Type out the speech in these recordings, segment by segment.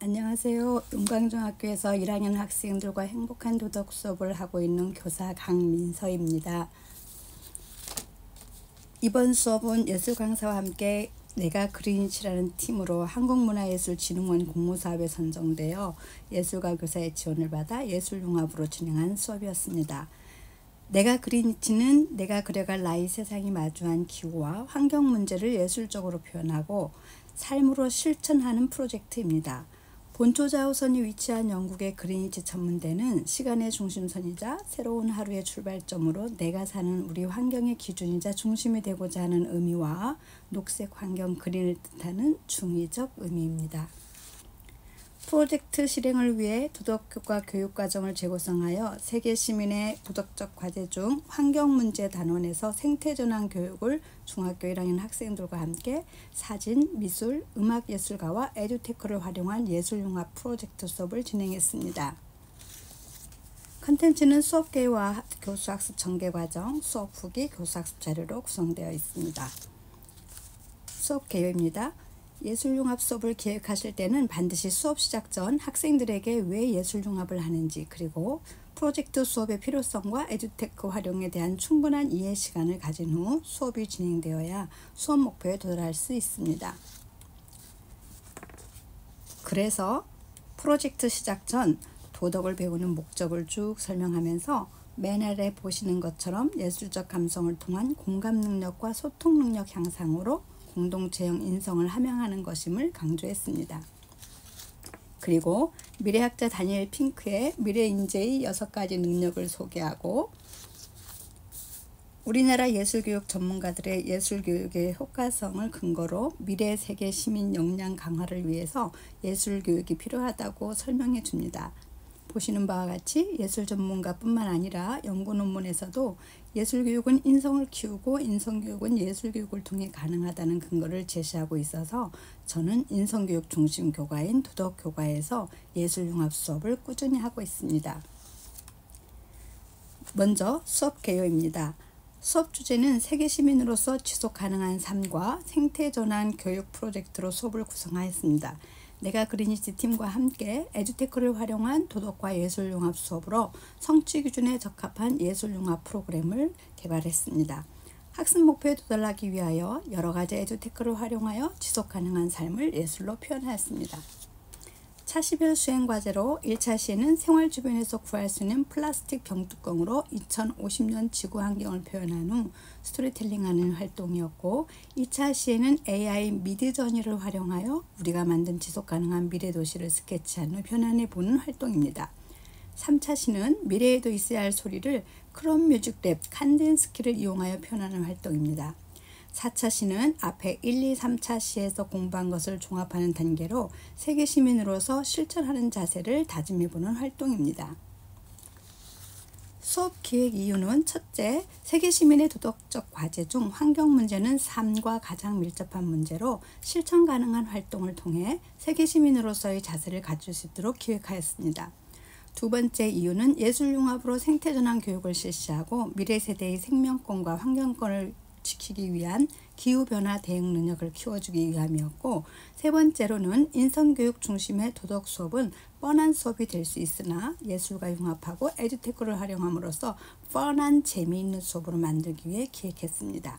안녕하세요. 용광중학교에서 1학년 학생들과 행복한 도덕 수업을 하고 있는 교사 강민서입니다. 이번 수업은 예술 강사와 함께 내가 그린이치라는 팀으로 한국문화예술진흥원 공모사업에 선정되어 예술가 교사의 지원을 받아 예술융합으로 진행한 수업이었습니다. 내가 그린이치는 내가 그려갈 나이 세상이 마주한 기후와 환경 문제를 예술적으로 표현하고 삶으로 실천하는 프로젝트입니다. 본초 좌우선이 위치한 영국의 그린위치 천문대는 시간의 중심선이자 새로운 하루의 출발점으로 내가 사는 우리 환경의 기준이자 중심이 되고자 하는 의미와 녹색 환경 그린을 뜻하는 중의적 의미입니다. 프로젝트 실행을 위해 도덕교과 교육과정을 재구성하여 세계 시민의 도덕적 과제 중 환경문제 단원에서 생태전환 교육을 중학교 1학년 학생들과 함께 사진, 미술, 음악예술가와 에듀테크를 활용한 예술융합 프로젝트 수업을 진행했습니다. 컨텐츠는 수업 개요와 교수학습 전개과정, 수업 후기, 교수학습 자료로 구성되어 있습니다. 수업 개요입니다. 예술융합 수업을 기획하실 때는 반드시 수업 시작 전 학생들에게 왜 예술융합을 하는지 그리고 프로젝트 수업의 필요성과 에듀테크 활용에 대한 충분한 이해 시간을 가진 후 수업이 진행되어야 수업 목표에 도달할 수 있습니다. 그래서 프로젝트 시작 전 도덕을 배우는 목적을 쭉 설명하면서 맨 아래 보시는 것처럼 예술적 감성을 통한 공감 능력과 소통 능력 향상으로 공동체형 인성을 함양하는 것임을 강조했습니다. 그리고 미래학자 다니엘 핑크의 미래인재의 6가지 능력을 소개하고 우리나라 예술교육 전문가들의 예술교육의 효과성을 근거로 미래 세계 시민 역량 강화를 위해서 예술교육이 필요하다고 설명해 줍니다. 보시는 바와 같이 예술 전문가뿐만 아니라 연구 논문에서도 예술교육은 인성을 키우고 인성교육은 예술교육을 통해 가능하다는 근거를 제시하고 있어서 저는 인성교육 중심 교과인 도덕교과에서 예술융합 수업을 꾸준히 하고 있습니다. 먼저 수업 개요입니다. 수업 주제는 세계 시민으로서 지속 가능한 삶과 생태전환 교육 프로젝트로 수업을 구성하였습니다. 내가 그린이치 팀과 함께 에듀테크를 활용한 도덕과 예술융합 수업으로 성취 기준에 적합한 예술융합 프로그램을 개발했습니다. 학습 목표에 도달하기 위하여 여러 가지 에듀테크를 활용하여 지속 가능한 삶을 예술로 표현하였습니다. 차시별 수행 과제로 1차 시에는 생활 주변에서 구할 수 있는 플라스틱 병뚜껑으로 2050년 지구 환경을 표현한 후 스토리텔링하는 활동이었고 2차 시에는 AI 미드저니를 활용하여 우리가 만든 지속 가능한 미래 도시를 스케치한 후 변환해 보는 활동입니다. 3차 시는 미래에도 있어야 할 소리를 크롬 뮤직 랩 칸덴스키를 이용하여 표현하는 활동입니다. 4차 시는 앞에 1, 2, 3차 시에서 공부한 것을 종합하는 단계로 세계 시민으로서 실천하는 자세를 다짐해보는 활동입니다. 수업 기획 이유는 첫째, 세계 시민의 도덕적 과제 중 환경 문제는 삶과 가장 밀접한 문제로 실천 가능한 활동을 통해 세계 시민으로서의 자세를 갖출 수 있도록 기획하였습니다. 두 번째 이유는 예술융합으로 생태전환 교육을 실시하고 미래 세대의 생명권과 환경권을 지키기 위한 기후변화 대응 능력을 키워주기 위함이었고 세 번째로는 인성교육 중심의 도덕 수업은 뻔한 수업이 될 수 있으나 예술과 융합하고 에듀테크를 활용함으로써 뻔한 재미있는 수업으로 만들기 위해 기획했습니다.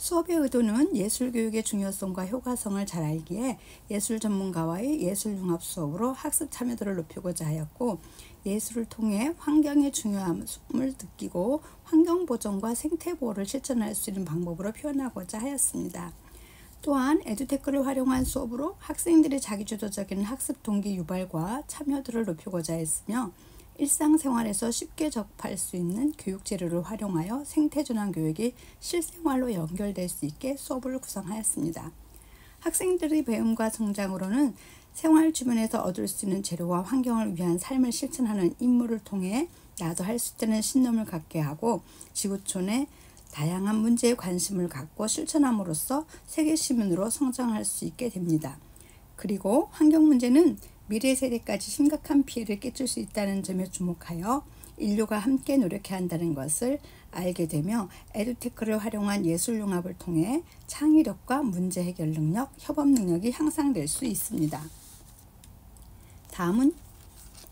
수업의 의도는 예술교육의 중요성과 효과성을 잘 알기에 예술 전문가와의 예술융합 수업으로 학습 참여도를 높이고자 하였고 예술을 통해 환경의 중요함을 느끼고 환경보존과 생태보호를 실천할 수 있는 방법으로 표현하고자 하였습니다. 또한 에듀테크를 활용한 수업으로 학생들의 자기주도적인 학습 동기 유발과 참여도를 높이고자 했으며 일상생활에서 쉽게 접할 수 있는 교육 재료를 활용하여 생태전환 교육이 실생활로 연결될 수 있게 수업을 구성하였습니다. 학생들의 배움과 성장으로는 생활 주변에서 얻을 수 있는 재료와 환경을 위한 삶을 실천하는 임무를 통해 나도 할 수 있다는 신념을 갖게 하고 지구촌의 다양한 문제에 관심을 갖고 실천함으로써 세계 시민으로 성장할 수 있게 됩니다. 그리고 환경 문제는 미래 세대까지 심각한 피해를 끼칠 수 있다는 점에 주목하여 인류가 함께 노력해야 한다는 것을 알게 되며 에듀테크를 활용한 예술융합을 통해 창의력과 문제 해결 능력, 협업 능력이 향상될 수 있습니다. 다음은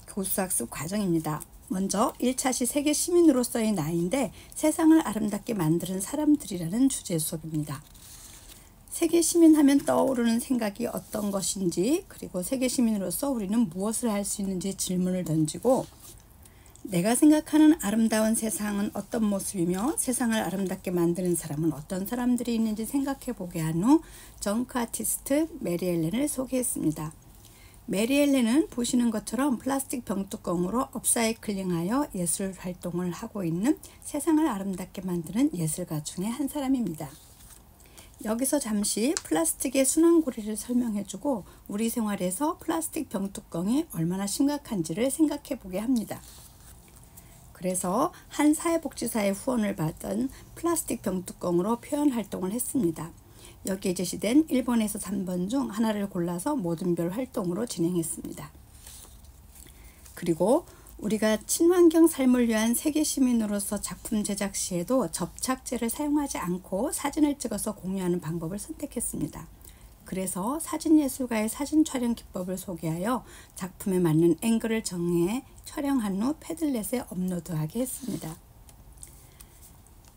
교수학습 과정입니다. 먼저 1차시 세계 시민으로서의 나인데 세상을 아름답게 만드는 사람들이라는 주제 수업입니다. 세계 시민하면 떠오르는 생각이 어떤 것인지, 그리고 세계 시민으로서 우리는 무엇을 할 수 있는지 질문을 던지고, 내가 생각하는 아름다운 세상은 어떤 모습이며 세상을 아름답게 만드는 사람은 어떤 사람들이 있는지 생각해 보게 한 후 정크 아티스트 메리 엘렌을 소개했습니다. 메리 엘렌은 보시는 것처럼 플라스틱 병뚜껑으로 업사이클링하여 예술 활동을 하고 있는 세상을 아름답게 만드는 예술가 중에 한 사람입니다. 여기서 잠시 플라스틱의 순환고리를 설명해주고 우리 생활에서 플라스틱 병뚜껑이 얼마나 심각한지를 생각해 보게 합니다. 그래서 한 사회복지사의 후원을 받은 플라스틱 병뚜껑으로 표현 활동을 했습니다. 여기에 제시된 1번에서 3번 중 하나를 골라서 모든 별 활동으로 진행했습니다. 그리고 우리가 친환경 삶을 위한 세계 시민으로서 작품 제작 시에도 접착제를 사용하지 않고 사진을 찍어서 공유하는 방법을 선택했습니다. 그래서 사진예술가의 사진 촬영 기법을 소개하여 작품에 맞는 앵글을 정해 촬영한 후 패들렛에 업로드하게 했습니다.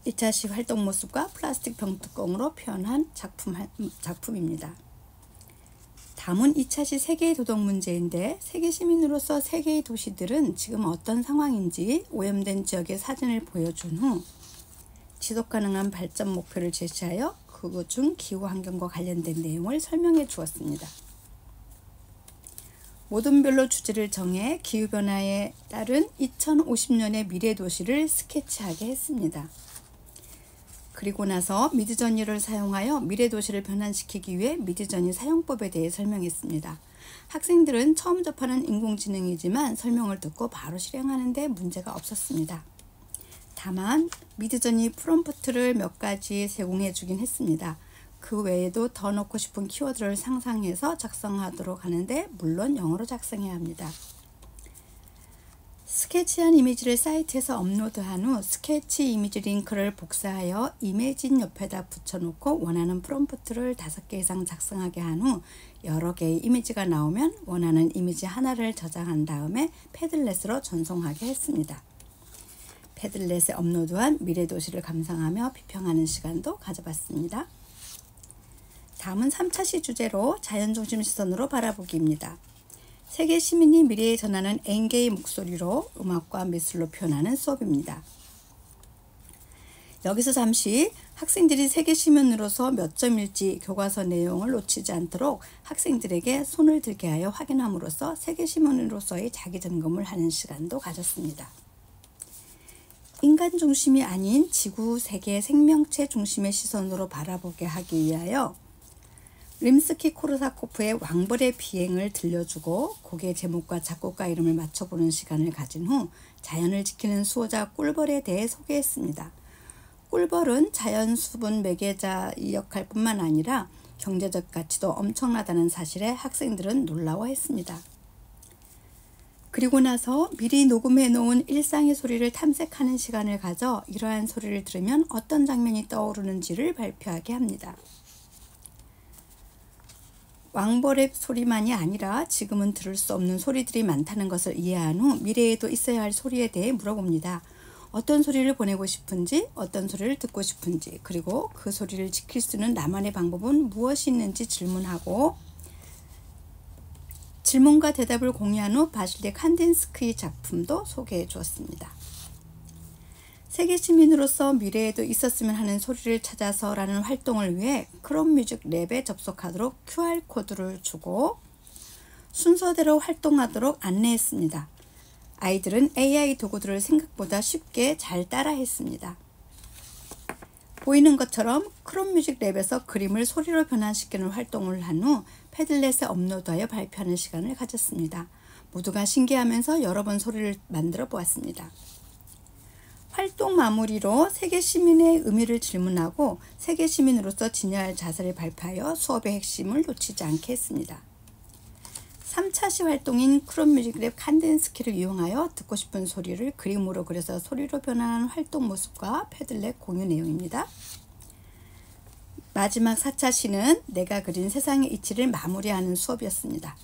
2차시 활동 모습과 플라스틱 병뚜껑으로 표현한 작품입니다. 다음은 2차시 세계의 도덕 문제인데, 세계 시민으로서 세계의 도시들은 지금 어떤 상황인지 오염된 지역의 사진을 보여준 후 지속가능한 발전 목표를 제시하여 그 중 기후환경과 관련된 내용을 설명해 주었습니다. 모든 별로 주제를 정해 기후변화에 따른 2050년의 미래 도시를 스케치하게 했습니다. 그리고 나서 미드저니를 사용하여 미래 도시를 변환시키기 위해 미드저니 사용법에 대해 설명했습니다. 학생들은 처음 접하는 인공지능이지만 설명을 듣고 바로 실행하는 데 문제가 없었습니다. 다만 미드저니 프롬프트를 몇 가지 제공해 주긴 했습니다. 그 외에도 더 넣고 싶은 키워드를 상상해서 작성하도록 하는데 물론 영어로 작성해야 합니다. 스케치한 이미지를 사이트에서 업로드한 후 스케치 이미지 링크를 복사하여 이미진 옆에다 붙여놓고 원하는 프롬프트를 5개 이상 작성하게 한 후 여러 개의 이미지가 나오면 원하는 이미지 하나를 저장한 다음에 패들렛으로 전송하게 했습니다. 패들렛에 업로드한 미래 도시를 감상하며 비평하는 시간도 가져봤습니다. 다음은 3차시 주제로 자연중심 시선으로 바라보기입니다. 세계 시민이 미래에 전하는 앵게의 목소리로 음악과 미술로 표현하는 수업입니다. 여기서 잠시 학생들이 세계 시민으로서 몇 점일지 교과서 내용을 놓치지 않도록 학생들에게 손을 들게 하여 확인함으로써 세계 시민으로서의 자기 점검을 하는 시간도 가졌습니다. 인간 중심이 아닌 지구, 세계, 생명체 중심의 시선으로 바라보게 하기 위하여 림스키-코르사코프의 왕벌의 비행을 들려주고 곡의 제목과 작곡가 이름을 맞춰보는 시간을 가진 후 자연을 지키는 수호자 꿀벌에 대해 소개했습니다. 꿀벌은 자연 수분 매개자의 역할뿐만 아니라 경제적 가치도 엄청나다는 사실에 학생들은 놀라워했습니다. 그리고 나서 미리 녹음해 놓은 일상의 소리를 탐색하는 시간을 가져 이러한 소리를 들으면 어떤 장면이 떠오르는지를 발표하게 합니다. 왕벌의 소리만이 아니라 지금은 들을 수 없는 소리들이 많다는 것을 이해한 후 미래에도 있어야 할 소리에 대해 물어봅니다. 어떤 소리를 보내고 싶은지, 어떤 소리를 듣고 싶은지, 그리고 그 소리를 지킬 수 있는 나만의 방법은 무엇이 있는지 질문하고 질문과 대답을 공유한 후 바실리 칸딘스키의 작품도 소개해 주었습니다. 세계 시민으로서 미래에도 있었으면 하는 소리를 찾아서라는 활동을 위해 크롬뮤직 랩에 접속하도록 QR코드를 주고 순서대로 활동하도록 안내했습니다. 아이들은 AI 도구들을 생각보다 쉽게 잘 따라했습니다. 보이는 것처럼 크롬뮤직 랩에서 그림을 소리로 변환시키는 활동을 한 후 패들렛에 업로드하여 발표하는 시간을 가졌습니다. 모두가 신기하면서 여러 번 소리를 만들어 보았습니다. 활동 마무리로 세계 시민의 의미를 질문하고 세계 시민으로서 지녀야 할 자세를 발표하여 수업의 핵심을 놓치지 않게 했습니다. 3차시 활동인 크롬뮤직 랩 칸덴스키를 이용하여 듣고 싶은 소리를 그림으로 그려서 소리로 변환하는 활동 모습과 패들렛 공유 내용입니다. 마지막 4차시는 내가 그린 세상의 이치를 마무리하는 수업이었습니다.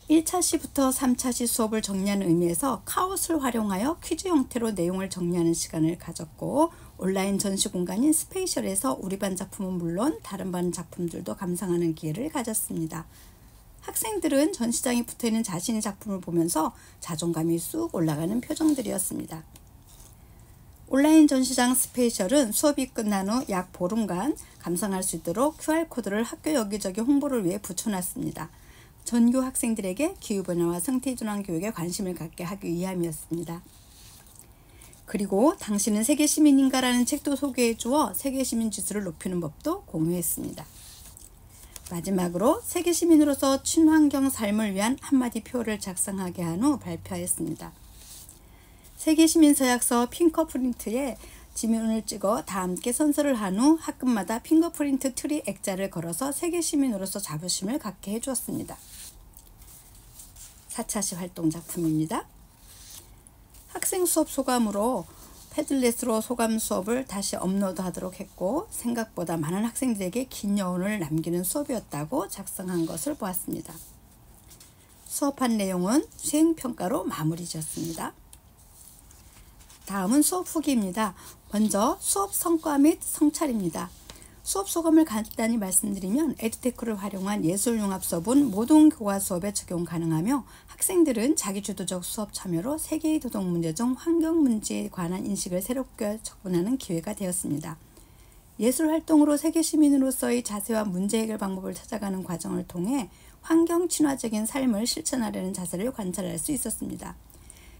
1차시부터 3차시 수업을 정리하는 의미에서 카웃을 활용하여 퀴즈 형태로 내용을 정리하는 시간을 가졌고, 온라인 전시 공간인 스페이셜에서 우리 반 작품은 물론 다른 반 작품들도 감상하는 기회를 가졌습니다. 학생들은 전시장에 붙어있는 자신의 작품을 보면서 자존감이 쑥 올라가는 표정들이었습니다. 온라인 전시장 스페이셜은 수업이 끝난 후 약 보름간 감상할 수 있도록 QR코드를 학교 여기저기 홍보를 위해 붙여놨습니다. 전교 학생들에게 기후변화와 생태준환 교육에 관심을 갖게 하기 위함이었습니다. 그리고 당신은 세계시민인가? 라는 책도 소개해 주어 세계시민 지수를 높이는 법도 공유했습니다. 마지막으로 세계시민으로서 친환경 삶을 위한 한마디 표를 작성하게 한 후 발표하였습니다. 세계시민 서약서 핑거프린트에 지문을 찍어 다 함께 선서를 한 후 학급마다 핑거프린트 트리 액자를 걸어서 세계시민으로서 자부심을 갖게 해주었습니다. 4차시 활동 작품입니다. 학생 수업 소감으로 패들렛으로 소감 수업을 다시 업로드하도록 했고, 생각보다 많은 학생들에게 긴 여운을 남기는 수업이었다고 작성한 것을 보았습니다. 수업한 내용은 수행평가로 마무리 지었습니다. 다음은 수업 후기입니다. 먼저 수업 성과 및 성찰입니다. 수업 소감을 간단히 말씀드리면, 에듀테크를 활용한 예술융합 수업은 모든 교과 수업에 적용 가능하며, 학생들은 자기주도적 수업 참여로 세계의 도덕 문제 중 환경 문제에 관한 인식을 새롭게 접근하는 기회가 되었습니다. 예술 활동으로 세계 시민으로서의 자세와 문제 해결 방법을 찾아가는 과정을 통해 환경 친화적인 삶을 실천하려는 자세를 관찰할 수 있었습니다.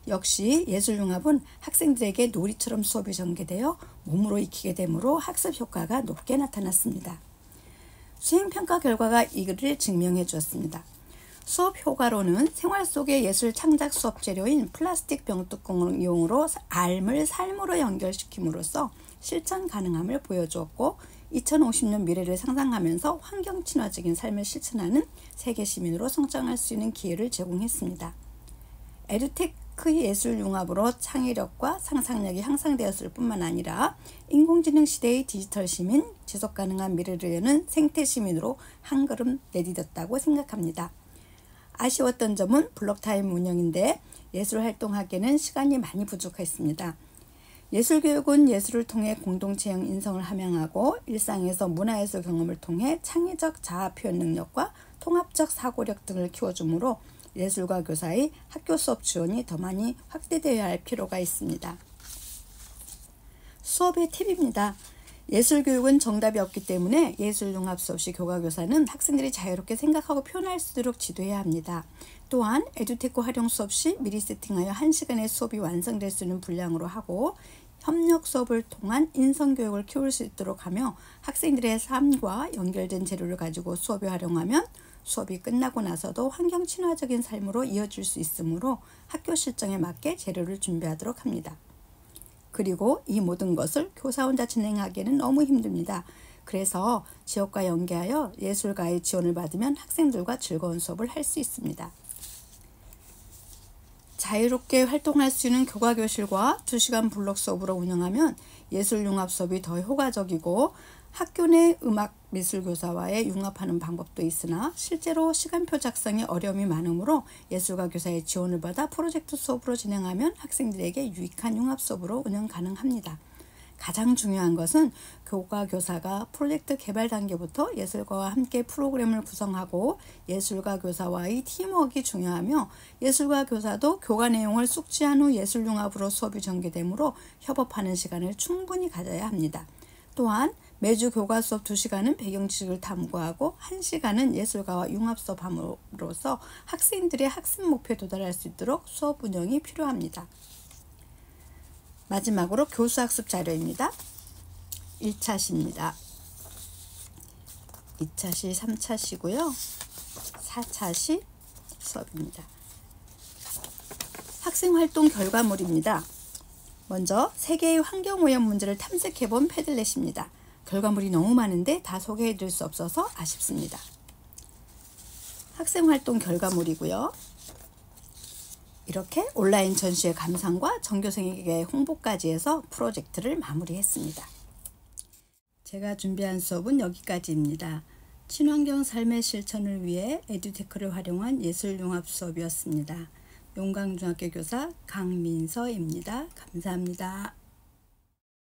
역시 예술융합은 학생들에게 놀이처럼 수업이 전개되어 몸으로 익히게 되므로 학습 효과가 높게 나타났습니다. 수행평가 결과가 이를 증명해 주었습니다. 수업 효과로는 생활 속의 예술 창작 수업 재료인 플라스틱 병뚜껑을 이용으로 삶을 삶으로 연결시킴으로써 실천 가능함을 보여주었고, 2050년 미래를 상상하면서 환경 친화적인 삶을 실천하는 세계 시민으로 성장할 수 있는 기회를 제공했습니다. 에듀테크의 예술융합으로 창의력과 상상력이 향상되었을 뿐만 아니라 인공지능 시대의 디지털 시민, 지속가능한 미래를 여는 생태 시민으로 한 걸음 내디뎠다고 생각합니다. 아쉬웠던 점은 블록타임 운영인데 예술 활동하기에는 시간이 많이 부족했습니다. 예술교육은 예술을 통해 공동체형 인성을 함양하고 일상에서 문화예술 경험을 통해 창의적 자아 표현 능력과 통합적 사고력 등을 키워주므로 예술과 교사의 학교 수업 지원이 더 많이 확대되어야 할 필요가 있습니다. 수업의 팁입니다. 예술교육은 정답이 없기 때문에 예술융합 수업 시 교과교사는 학생들이 자유롭게 생각하고 표현할 수 있도록 지도해야 합니다. 또한 에듀테크 활용 수업 시 미리 세팅하여 1시간의 수업이 완성될 수 있는 분량으로 하고, 협력 수업을 통한 인성교육을 키울 수 있도록 하며, 학생들의 삶과 연결된 재료를 가지고 수업에 활용하면 수업이 끝나고 나서도 환경 친화적인 삶으로 이어질 수 있으므로 학교 실정에 맞게 재료를 준비하도록 합니다. 그리고 이 모든 것을 교사 혼자 진행하기에는 너무 힘듭니다. 그래서 지역과 연계하여 예술가의 지원을 받으면 학생들과 즐거운 수업을 할 수 있습니다. 자유롭게 활동할 수 있는 교과교실과 2시간 블록 수업으로 운영하면 예술융합 수업이 더 효과적이고, 학교 내 음악 미술교사와의 융합하는 방법도 있으나 실제로 시간표 작성에 어려움이 많으므로 예술가 교사의 지원을 받아 프로젝트 수업으로 진행하면 학생들에게 유익한 융합 수업으로 운영 가능합니다. 가장 중요한 것은 교과 교사가 프로젝트 개발 단계부터 예술가와 함께 프로그램을 구성하고 예술가 교사와의 팀워크가 중요하며, 예술가 교사도 교과 내용을 숙지한 후 예술융합으로 수업이 전개되므로 협업하는 시간을 충분히 가져야 합니다. 또한 매주 교과 수업 2시간은 배경 지식을 탐구하고 1시간은 예술가와 융합 수업함으로써 학생들의 학습 목표에 도달할 수 있도록 수업 운영이 필요합니다. 마지막으로 교수 학습 자료입니다. 1차시입니다. 2차시, 3차시고요. 4차시 수업입니다. 학생활동 결과물입니다. 먼저 세계의 환경오염 문제를 탐색해본 패들렛입니다. 결과물이 너무 많은데 다 소개해드릴 수 없어서 아쉽습니다. 학생활동 결과물이고요. 이렇게 온라인 전시회 감상과 전교생에게 홍보까지 해서 프로젝트를 마무리했습니다. 제가 준비한 수업은 여기까지입니다. 친환경 삶의 실천을 위해 에듀테크를 활용한 예술융합 수업이었습니다. 용강중학교 교사 강민서입니다. 감사합니다.